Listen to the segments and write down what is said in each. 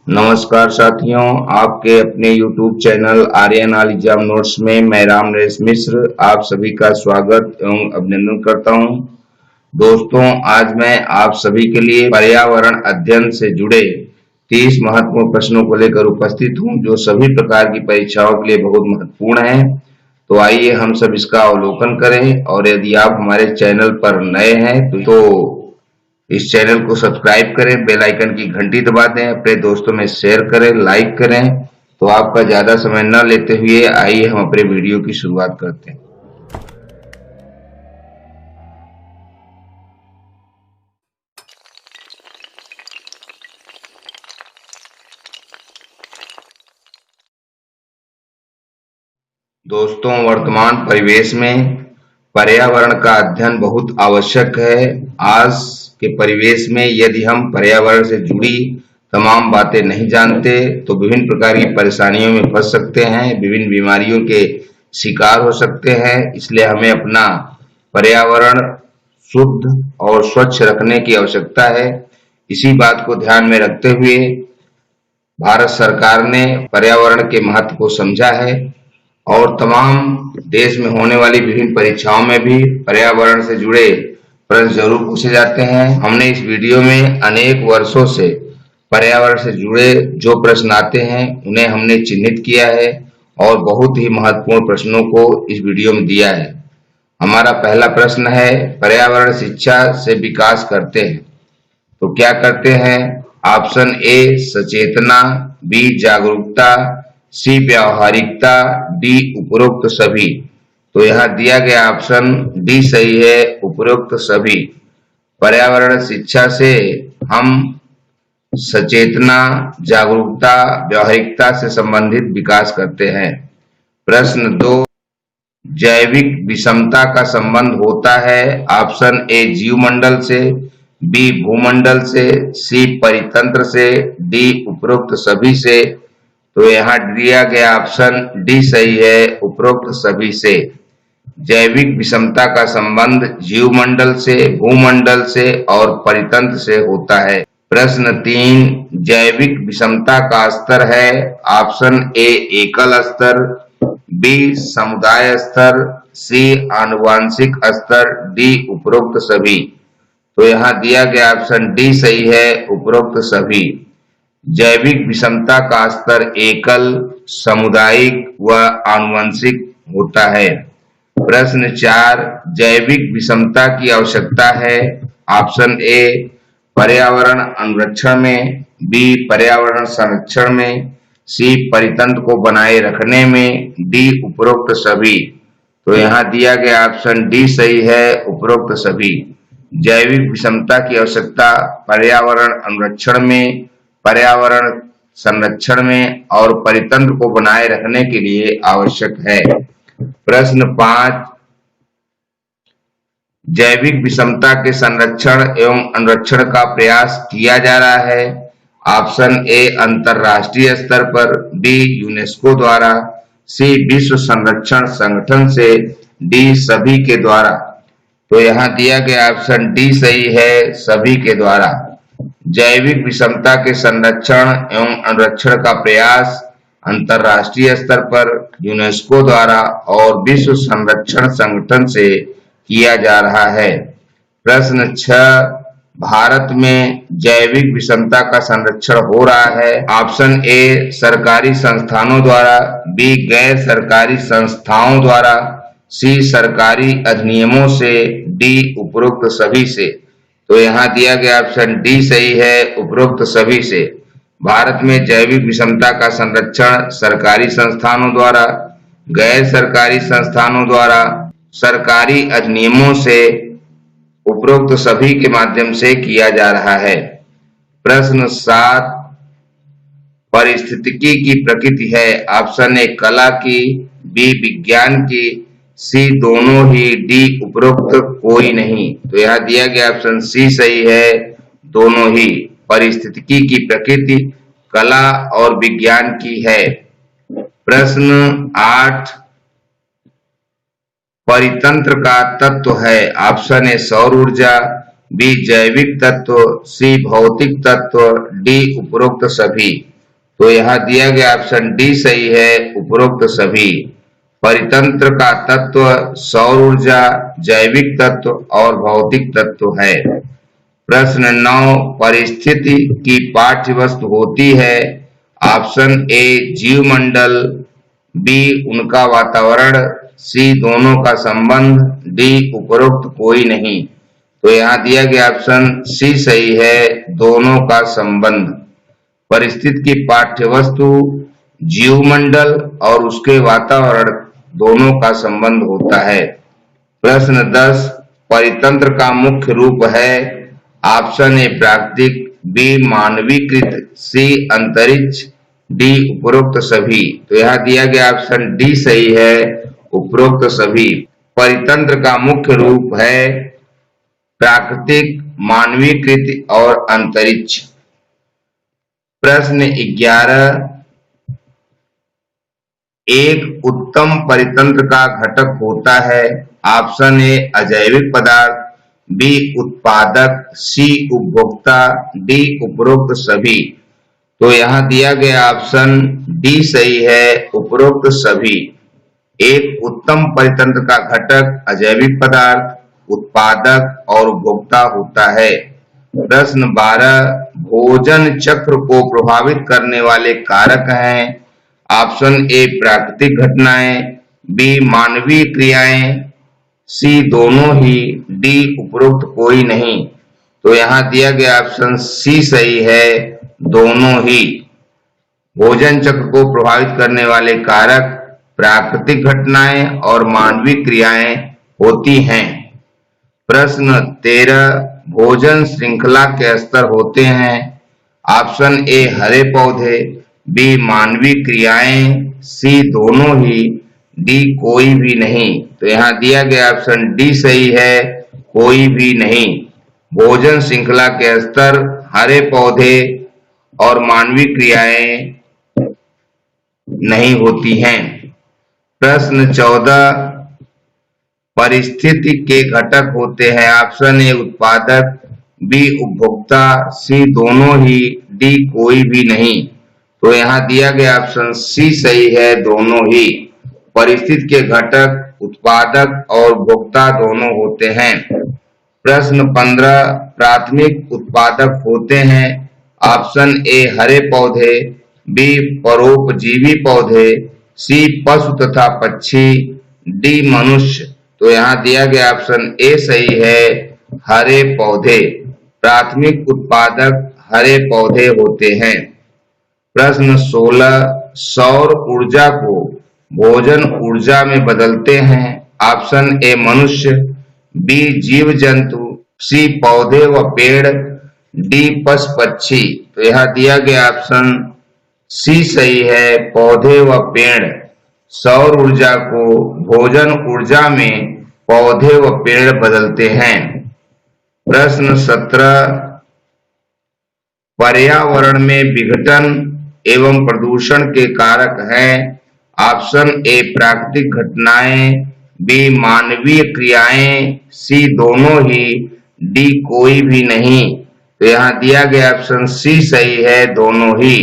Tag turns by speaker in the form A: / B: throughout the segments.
A: नमस्कार साथियों, आपके अपने YouTube चैनल आर्यन आल एग्जाम नोट्स में मैं राम नरेश मिश्र आप सभी का स्वागत एवं अभिनंदन करता हूं। दोस्तों, आज मैं आप सभी के लिए पर्यावरण अध्ययन से जुड़े 30 महत्वपूर्ण प्रश्नों को लेकर उपस्थित हूं, जो सभी प्रकार की परीक्षाओं के लिए बहुत महत्वपूर्ण है। तो आइए हम सब इसका अवलोकन करें, और यदि आप हमारे चैनल पर नए हैं तो इस चैनल को सब्सक्राइब करें, बेल आइकन की घंटी दबा दें, अपने दोस्तों में शेयर करें, लाइक करें। तो आपका ज्यादा समय न लेते हुए आइए हम अपने वीडियो की शुरुआत करते हैं। दोस्तों, वर्तमान परिवेश में पर्यावरण का अध्ययन बहुत आवश्यक है। आज के परिवेश में यदि हम पर्यावरण से जुड़ी तमाम बातें नहीं जानते तो विभिन्न प्रकार की परेशानियों में फंस सकते हैं, विभिन्न बीमारियों के शिकार हो सकते हैं। इसलिए हमें अपना पर्यावरण शुद्ध और स्वच्छ रखने की आवश्यकता है। इसी बात को ध्यान में रखते हुए भारत सरकार ने पर्यावरण के महत्व को समझा है और तमाम देश में होने वाली विभिन्न परीक्षाओं में भी पर्यावरण से जुड़े प्रश्न जरूर पूछे जाते हैं। हमने इस वीडियो में अनेक वर्षों से पर्यावरण से जुड़े जो प्रश्न आते हैं उन्हें हमने चिन्हित किया है और बहुत ही महत्वपूर्ण प्रश्नों को इस वीडियो में दिया है। हमारा पहला प्रश्न है, पर्यावरण शिक्षा से विकास करते हैं तो क्या करते हैं? ऑप्शन ए सचेतना, बी जागरूकता, सी व्यावहारिकता, डी उपरोक्त सभी। तो यहाँ दिया गया ऑप्शन डी सही है, उपरोक्त सभी। पर्यावरण शिक्षा से हम सचेतना, जागरूकता, व्यावहारिकता से संबंधित विकास करते हैं। प्रश्न 2, जैविक विषमता का संबंध होता है ऑप्शन ए जीवमंडल से, बी भूमंडल से, सी परितंत्र से, डी उपरोक्त सभी से। तो यहाँ दिया गया ऑप्शन डी सही है, उपरोक्त सभी से। जैविक विषमता का संबंध जीवमंडल से, भूमंडल से और परितंत्र से होता है। प्रश्न 3, जैविक विषमता का स्तर है ऑप्शन ए एकल स्तर, बी समुदाय स्तर, सी आनुवांशिक स्तर, डी उपरोक्त सभी। तो यहाँ दिया गया ऑप्शन डी सही है, उपरोक्त सभी। जैविक विषमता का स्तर एकल, सामुदायिक व आनुवंशिक होता है। प्रश्न 4, जैविक विषमता की आवश्यकता है ऑप्शन ए पर्यावरण अनुरक्षण में, बी पर्यावरण संरक्षण में, सी परितंत्र को बनाए रखने में, डी उपरोक्त सभी। तो यहाँ दिया गया ऑप्शन डी सही है, उपरोक्त सभी। जैविक विषमता की आवश्यकता पर्यावरण अनुरक्षण में, पर्यावरण संरक्षण में और परितंत्र को बनाए रखने के लिए आवश्यक है। प्रश्न 5, जैविक विषमता के संरक्षण एवं अनुरक्षण का प्रयास किया जा रहा है ऑप्शन ए अंतरराष्ट्रीय स्तर पर, बी यूनेस्को द्वारा, सी विश्व संरक्षण संगठन से, डी सभी के द्वारा। तो यहाँ दिया गया ऑप्शन डी सही है, सभी के द्वारा। जैविक विषमता के संरक्षण एवं अनुरक्षण का प्रयास अंतरराष्ट्रीय स्तर पर, यूनेस्को द्वारा और विश्व संरक्षण संगठन से किया जा रहा है। प्रश्न 6, भारत में जैविक विषमता का संरक्षण हो रहा है ऑप्शन ए सरकारी संस्थानों द्वारा, बी गैर सरकारी संस्थाओं द्वारा, सी सरकारी अधिनियमों से, डी उपरोक्त सभी से। तो यहाँ दिया गया ऑप्शन डी सही है, उपरोक्त सभी से। भारत में जैविक विषमता का संरक्षण सरकारी संस्थानों द्वारा, गैर सरकारी संस्थानों द्वारा, सरकारी अधिनियमों से, उपरोक्त सभी के माध्यम से किया जा रहा है। प्रश्न 7, पारिस्थितिकी की प्रकृति है ऑप्शन ए कला की, बी विज्ञान की, सी दोनों ही, डी उपरोक्त कोई नहीं। तो यहाँ दिया गया ऑप्शन सी सही है, दोनों ही। पारिस्थितिकी की प्रकृति कला और विज्ञान की है। प्रश्न 8, परितंत्र का तत्व है ऑप्शन ए सौर ऊर्जा, बी जैविक तत्व, सी भौतिक तत्व, डी उपरोक्त सभी। तो यहाँ दिया गया ऑप्शन डी सही है, उपरोक्त सभी। परितंत्र का तत्व सौर ऊर्जा, जैविक तत्व और भौतिक तत्व है। प्रश्न 9, परिस्थिति की पाठ्य वस्तु होती है। ऑप्शन ए जीवमंडल, बी उनका वातावरण, सी दोनों का संबंध, डी उपरोक्त कोई नहीं। तो यहाँ दिया गया ऑप्शन सी सही है, दोनों का संबंध। परिस्थिति की पाठ्य वस्तु जीवमंडल और उसके वातावरण दोनों का संबंध होता है। प्रश्न 10, परितंत्र का मुख्य रूप है। ऑप्शन ए प्राकृतिक, बी मानवीकृत, सी अंतरिक्ष, डी उपरोक्त सभी। तो यहाँ दिया गया ऑप्शन डी सही है, उपरोक्त सभी। परितंत्र का मुख्य रूप है प्राकृतिक, मानवीकृत और अंतरिक्ष। प्रश्न 11, एक उत्तम परितंत्र का घटक होता है। ऑप्शन ए अजैविक पदार्थ, बी उत्पादक, सी उपभोक्ता, डी उपरोक्त सभी। तो यहाँ दिया गया ऑप्शन डी सही है, उपरोक्त सभी। एक उत्तम परितंत्र का घटक अजैविक पदार्थ, उत्पादक और उपभोक्ता होता है। प्रश्न 12, भोजन चक्र को प्रभावित करने वाले कारक हैं। ऑप्शन ए प्राकृतिक घटनाएं, बी मानवीय क्रियाएं, सी दोनों ही, डी उपरोक्त कोई नहीं। तो यहाँ दिया गया ऑप्शन सी सही है, दोनों ही। भोजन चक्र को प्रभावित करने वाले कारक प्राकृतिक घटनाएं और मानवीय क्रियाएं होती हैं। प्रश्न 13, भोजन श्रृंखला के स्तर होते हैं। ऑप्शन ए हरे पौधे, बी मानवीय क्रियाएं, सी दोनों ही, डी कोई भी नहीं। तो यहाँ दिया गया ऑप्शन डी सही है, कोई भी नहीं। भोजन श्रृंखला के स्तर हरे पौधे और मानवीय क्रियाएं नहीं होती हैं। प्रश्न 14, परिस्थिति के घटक होते हैं। ऑप्शन ए उत्पादक, बी उपभोक्ता, सी दोनों ही, डी कोई भी नहीं। तो यहाँ दिया गया ऑप्शन सी सही है, दोनों ही। परिस्थिति के घटक उत्पादक और उपभोक्ता दोनों होते हैं। प्रश्न 15, प्राथमिक उत्पादक होते हैं। ऑप्शन ए हरे पौधे, बी परोपजीवी पौधे, सी पशु तथा पक्षी, डी मनुष्य। तो यहाँ दिया गया ऑप्शन ए सही है, हरे पौधे। प्राथमिक उत्पादक हरे पौधे होते हैं। प्रश्न 16, सौर ऊर्जा को भोजन ऊर्जा में बदलते हैं। ऑप्शन ए मनुष्य, बी जीव जंतु, सी पौधे व पेड़, डी पशु पक्षी। तो यहाँ दिया गया ऑप्शन सी सही है, पौधे व पेड़। सौर ऊर्जा को भोजन ऊर्जा में पौधे व पेड़ बदलते हैं। प्रश्न 17, पर्यावरण में विघटन एवं प्रदूषण के कारक हैं। ऑप्शन ए प्राकृतिक घटनाएं, बी मानवीय क्रियाएं, सी दोनों ही, डी कोई भी नहीं। तो यहाँ दिया गया ऑप्शन सी सही है, दोनों ही।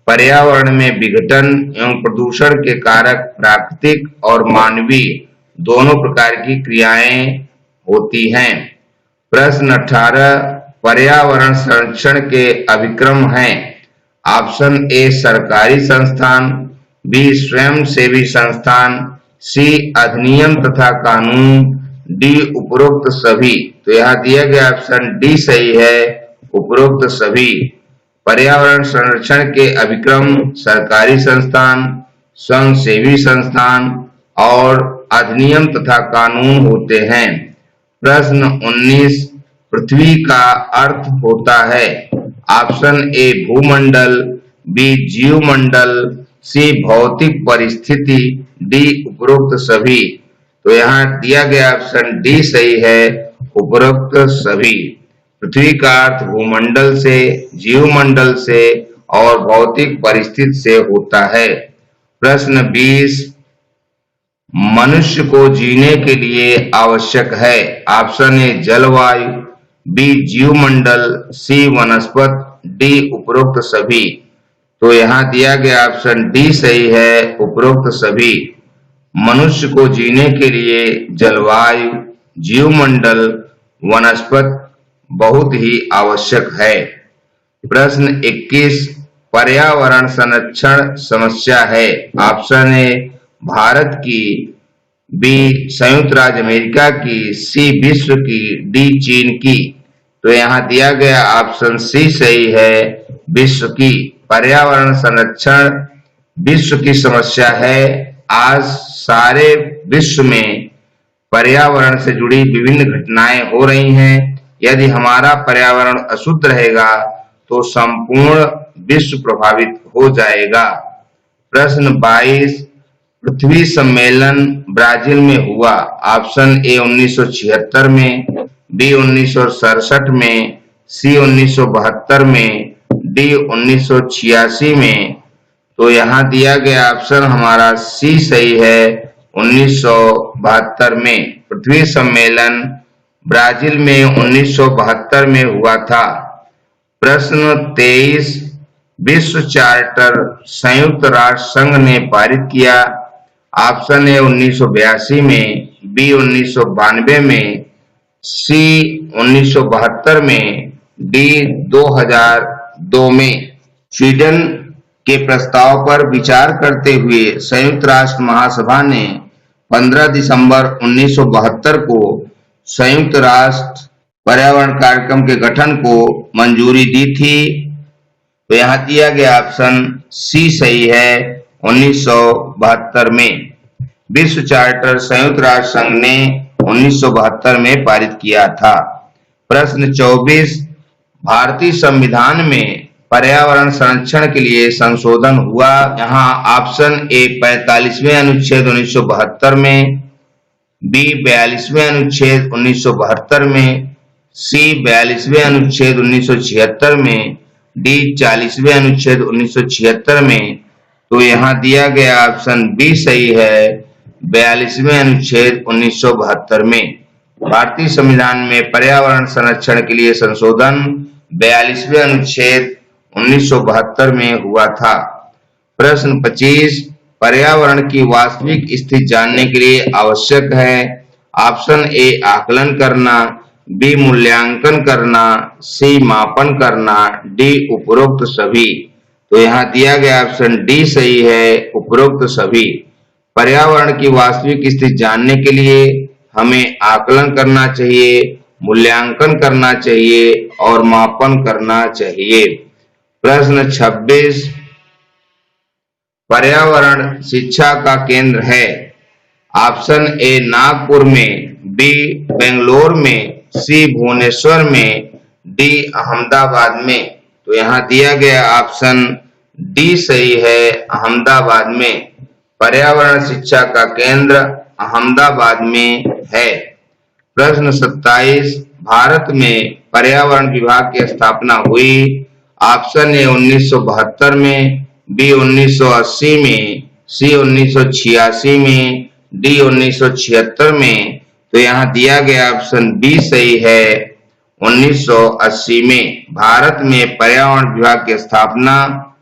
A: पर्यावरण में विघटन एवं प्रदूषण के कारक प्राकृतिक और मानवीय दोनों प्रकार की क्रियाएं होती हैं। प्रश्न 18, पर्यावरण संरक्षण के अभिक्रम हैं। ऑप्शन ए सरकारी संस्थान, बी स्वयंसेवी संस्थान, सी अधिनियम तथा कानून, डी उपरोक्त सभी। तो यहाँ दिया गया ऑप्शन डी सही है, उपरोक्त सभी। पर्यावरण संरक्षण के अभिक्रम सरकारी संस्थान, स्वयंसेवी संस्थान और अधिनियम तथा कानून होते हैं। प्रश्न 19, पृथ्वी का अर्थ होता है। ऑप्शन ए भूमंडल, बी जीवमंडल, सी भौतिक परिस्थिति, डी उपरोक्त सभी। तो यहाँ दिया गया ऑप्शन डी सही है, उपरोक्त सभी। पृथ्वी का अर्थ भूमंडल से, जीवमंडल से और भौतिक परिस्थिति से होता है। प्रश्न 20, मनुष्य को जीने के लिए आवश्यक है। ऑप्शन ए जलवायु, बी जीवमंडल, सी वनस्पति, डी उपरोक्त सभी। तो यहाँ दिया गया ऑप्शन डी सही है। उपरोक्त सभी मनुष्य को जीने के लिए जलवायु, जीवमंडल, वनस्पति बहुत ही आवश्यक है। प्रश्न 21 पर्यावरण संरक्षण समस्या है। ऑप्शन ए भारत की, बी संयुक्त राज्य अमेरिका की, सी विश्व की, डी चीन की। तो यहाँ दिया गया ऑप्शन सी सही है, विश्व की। पर्यावरण संरक्षण विश्व की समस्या है। आज सारे विश्व में पर्यावरण से जुड़ी विभिन्न घटनाएं हो रही हैं। यदि हमारा पर्यावरण अशुद्ध रहेगा तो संपूर्ण विश्व प्रभावित हो जाएगा। प्रश्न 22 पृथ्वी सम्मेलन ब्राजील में हुआ। ऑप्शन ए 1976 में, बी 1967 में, सी 1972 में, डी 1986 में। तो यहाँ दिया गया ऑप्शन हमारा सी सही है, 1972 में। पृथ्वी सम्मेलन ब्राजील में 1972 में हुआ था। प्रश्न 23 विश्व चार्टर संयुक्त राष्ट्र संघ ने पारित किया। ऑप्शन ए 1982 में, बी 1992 में, सी 1972 में, डी 2002 में। स्वीडन के प्रस्ताव पर विचार करते हुए संयुक्त राष्ट्र महासभा ने 15 दिसंबर 1972 को संयुक्त राष्ट्र पर्यावरण कार्यक्रम के गठन को मंजूरी दी थी। तो यहाँ दिया गया ऑप्शन सी सही है, 1972 में। विश्व चार्टर संयुक्त राष्ट्र संघ ने 1972 में पारित किया था। प्रश्न 24 भारतीय संविधान में पर्यावरण संरक्षण के लिए संशोधन हुआ। यहाँ ऑप्शन ए 45वें अनुच्छेद 1972 में, बी 42वें अनुच्छेद 1972 में, सी 42वें अनुच्छेद 1976 में, डी 40वें अनुच्छेद 1976 में। तो यहाँ दिया गया ऑप्शन बी सही है, 42वें अनुच्छेद 1972 में। भारतीय संविधान में पर्यावरण संरक्षण के लिए संशोधन 42वें अनुच्छेद 1972 में हुआ था। प्रश्न 25 पर्यावरण की वास्तविक स्थिति जानने के लिए आवश्यक है। ऑप्शन ए आकलन करना, बी मूल्यांकन करना, सी मापन करना, डी उपरोक्त सभी। तो यहाँ दिया गया ऑप्शन डी सही है, उपरोक्त सभी। पर्यावरण की वास्तविक स्थिति जानने के लिए हमें आकलन करना चाहिए, मूल्यांकन करना चाहिए और मापन करना चाहिए। प्रश्न 26 पर्यावरण शिक्षा का केंद्र है। ऑप्शन ए नागपुर में, बी बेंगलोर में, सी भुवनेश्वर में, डी अहमदाबाद में। तो यहाँ दिया गया ऑप्शन डी सही है, अहमदाबाद में। पर्यावरण शिक्षा का केंद्र अहमदाबाद में है। प्रश्न 27 भारत में पर्यावरण विभाग की स्थापना हुई। ऑप्शन ए 1972 में, बी 1980 में, सी 1986 में, डी 1976 में। तो यहाँ दिया गया ऑप्शन बी सही है, 1980 में। भारत में पर्यावरण विभाग की स्थापना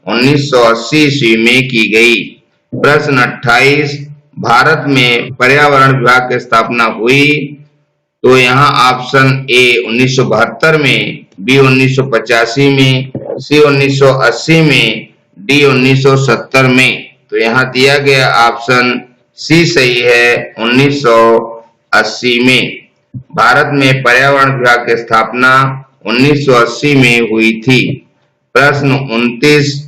A: 1980 ईस्वी में की गई। प्रश्न 28 भारत में पर्यावरण विभाग की स्थापना हुई। तो यहाँ ऑप्शन ए 1972 में, बी 1985 में, सी 1980 में, डी 1970 में। तो यहाँ दिया गया ऑप्शन सी सही है, 1980 में। भारत में पर्यावरण विभाग की स्थापना 1980 में हुई थी। प्रश्न 29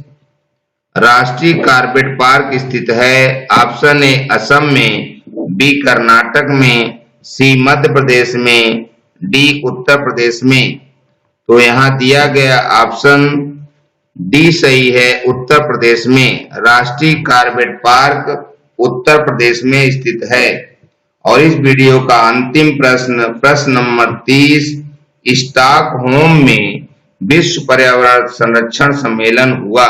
A: राष्ट्रीय कार्बेट पार्क स्थित है। ऑप्शन ए असम में, बी कर्नाटक में, सी मध्य प्रदेश में, डी उत्तर प्रदेश में। तो यहाँ दिया गया ऑप्शन डी सही है, उत्तर प्रदेश में। राष्ट्रीय कार्बेट पार्क उत्तर प्रदेश में स्थित है। और इस वीडियो का अंतिम प्रश्न नंबर 30 स्टॉकहोम में विश्व पर्यावरण संरक्षण सम्मेलन हुआ।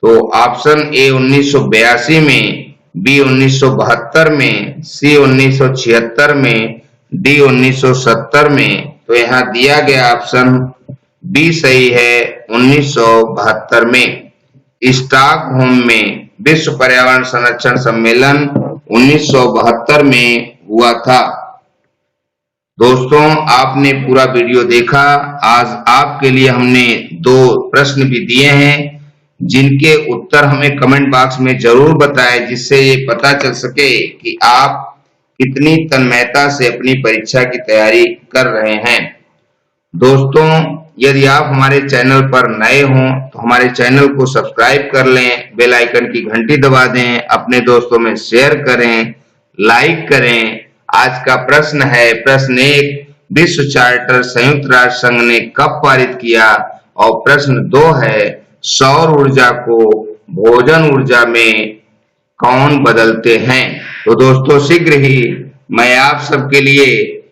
A: तो ऑप्शन ए 1982 में, बी 1972 में, सी 1976 में, डी 1970 में। तो यहाँ दिया गया ऑप्शन बी सही है, 1972 में। स्टॉकहोम में विश्व पर्यावरण संरक्षण सम्मेलन 1972 में हुआ था। दोस्तों, आपने पूरा वीडियो देखा। आज आपके लिए हमने 2 प्रश्न भी दिए हैं, जिनके उत्तर हमें कमेंट बॉक्स में जरूर बताएं, जिससे ये पता चल सके कि आप कितनी तन्मयता से अपनी परीक्षा की तैयारी कर रहे हैं। दोस्तों, यदि आप हमारे चैनल पर नए हों तो हमारे चैनल को सब्सक्राइब कर लें, बेल आइकन की घंटी दबा दें, अपने दोस्तों में शेयर करें, लाइक करें। आज का प्रश्न है, प्रश्न 1, विश्व चार्टर संयुक्त राष्ट्र संघ ने कब पारित किया? और प्रश्न 2 है, सौर ऊर्जा को भोजन ऊर्जा में कौन बदलते हैं? तो दोस्तों, शीघ्र ही मैं आप सबके लिए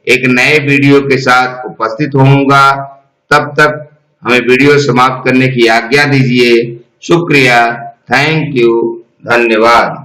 A: एक नए वीडियो के साथ उपस्थित होऊंगा। तब तक हमें वीडियो समाप्त करने की आज्ञा दीजिए। शुक्रिया, थैंक यू, धन्यवाद।